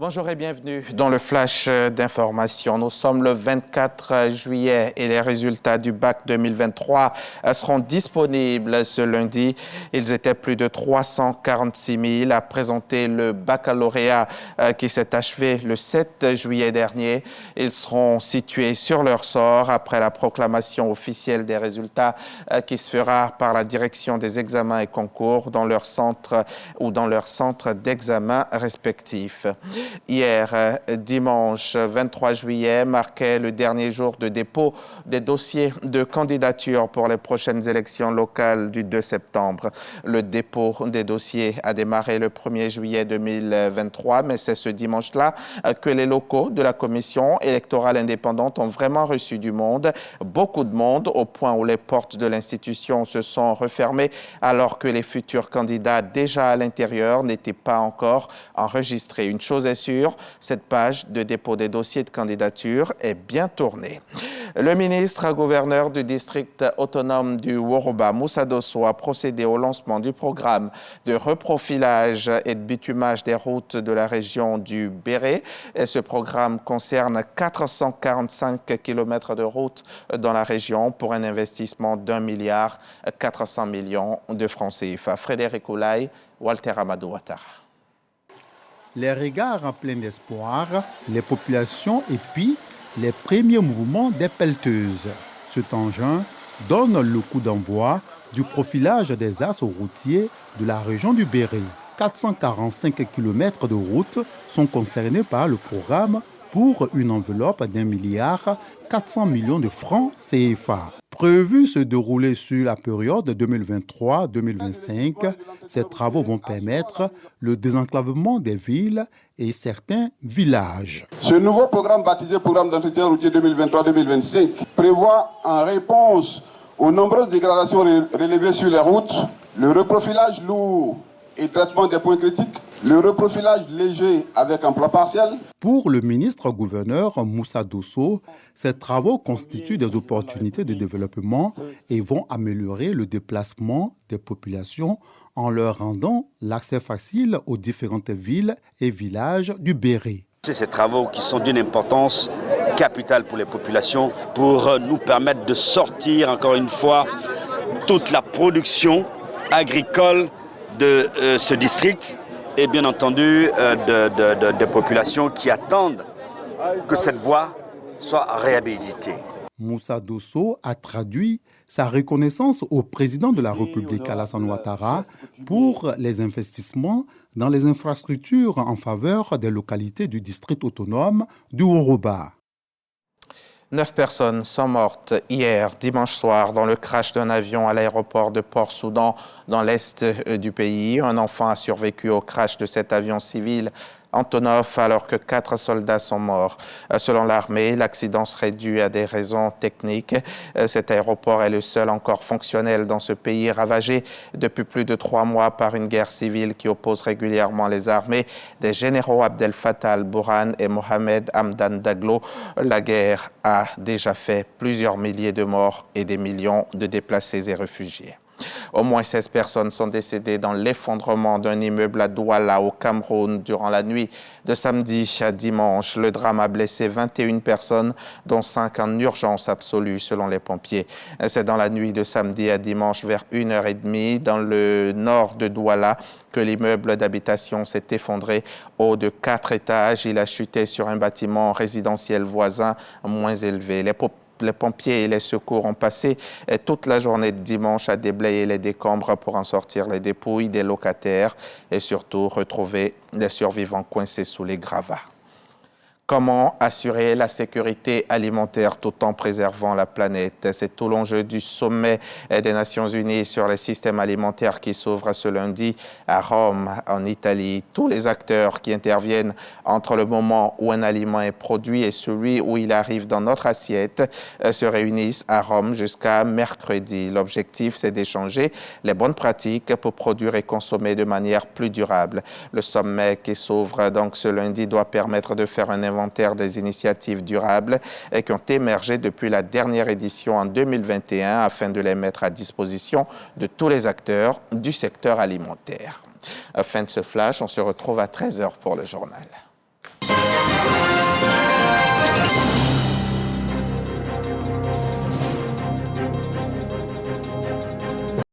Bonjour et bienvenue dans le flash d'information. Nous sommes le 24 juillet et les résultats du bac 2023 seront disponibles ce lundi. Ils étaient plus de 346 000 à présenter le baccalauréat qui s'est achevé le 7 juillet dernier. Ils seront situés sur leur sort après la proclamation officielle des résultats qui se fera par la direction des examens et concours dans leur centre ou dans leur centre d'examen respectifs. Hier, dimanche 23 juillet, marquait le dernier jour de dépôt des dossiers de candidature pour les prochaines élections locales du 2 septembre. Le dépôt des dossiers a démarré le 1er juillet 2023, mais c'est ce dimanche-là que les locaux de la commission électorale indépendante ont vraiment reçu du monde, beaucoup de monde, au point où les portes de l'institution se sont refermées alors que les futurs candidats déjà à l'intérieur n'étaient pas encore enregistrés. Une chose est sûre, cette page de dépôt des dossiers de candidature est bien tournée. Le ministre gouverneur du district autonome du Woroba, Moussa Dosso, a procédé au lancement du programme de reprofilage et de bitumage des routes de la région du Béré. Et ce programme concerne 445 km de routes dans la région pour un investissement d'1,4 milliard de francs CFA. Frédéric Oulaye, Walter Amadou Ouattara. Les regards en plein espoir, les populations et puis les premiers mouvements des pelleteuses. Cet engin donne le coup d'envoi du profilage des axes routiers de la région du Béré. 445 km de routes sont concernés par le programme pour une enveloppe d'1,4 milliard de francs CFA. Prévu se dérouler sur la période 2023-2025, ces travaux vont permettre le désenclavement des villes et certains villages. Ce nouveau programme baptisé Programme d'entretien routier 2023-2025 prévoit, en réponse aux nombreuses dégradations relevées sur les routes, le reprofilage lourd et traitement des points critiques, le reprofilage léger avec emploi partiel. Pour le ministre-gouverneur Moussa Dosso, ces travaux constituent des opportunités de développement et vont améliorer le déplacement des populations en leur rendant l'accès facile aux différentes villes et villages du Béré. Ces travaux qui sont d'une importance capitale pour les populations, pour nous permettre de sortir encore une fois toute la production agricole de ce district et bien entendu des populations qui attendent que cette voie soit réhabilitée. Moussa Dosso a traduit sa reconnaissance au président de la République, Alassane Ouattara, pour les investissements dans les infrastructures en faveur des localités du district autonome du Woroba. 9 personnes sont mortes hier, dimanche soir, dans le crash d'un avion à l'aéroport de Port-Soudan, dans l'est du pays. Un enfant a survécu au crash de cet avion civil Antonov, alors que 4 soldats sont morts. Selon l'armée, l'accident serait dû à des raisons techniques. Cet aéroport est le seul encore fonctionnel dans ce pays ravagé depuis plus de 3 mois par une guerre civile qui oppose régulièrement les armées des généraux Abdel Fattah al-Burhan et Mohamed Hamdan Daglo. La guerre a déjà fait plusieurs milliers de morts et des millions de déplacés et réfugiés. Au moins 16 personnes sont décédées dans l'effondrement d'un immeuble à Douala, au Cameroun, durant la nuit de samedi à dimanche. Le drame a blessé 21 personnes, dont 5 en urgence absolue, selon les pompiers. C'est dans la nuit de samedi à dimanche, vers 1h30, dans le nord de Douala, que l'immeuble d'habitation s'est effondré. Haut de 4 étages, il a chuté sur un bâtiment résidentiel voisin moins élevé. Les pompiers et les secours ont passé toute la journée de dimanche à déblayer les décombres pour en sortir les dépouilles des locataires et surtout retrouver les survivants coincés sous les gravats. Comment assurer la sécurité alimentaire tout en préservant la planète? C'est tout l'enjeu du sommet des Nations Unies sur les systèmes alimentaires qui s'ouvre ce lundi à Rome, en Italie. Tous les acteurs qui interviennent entre le moment où un aliment est produit et celui où il arrive dans notre assiette se réunissent à Rome jusqu'à mercredi. L'objectif, c'est d'échanger les bonnes pratiques pour produire et consommer de manière plus durable. Le sommet qui s'ouvre donc ce lundi doit permettre de faire un inventaire des initiatives durables qui ont émergé depuis la dernière édition en 2021 afin de les mettre à disposition de tous les acteurs du secteur alimentaire. Fin de ce flash, on se retrouve à 13h pour le journal.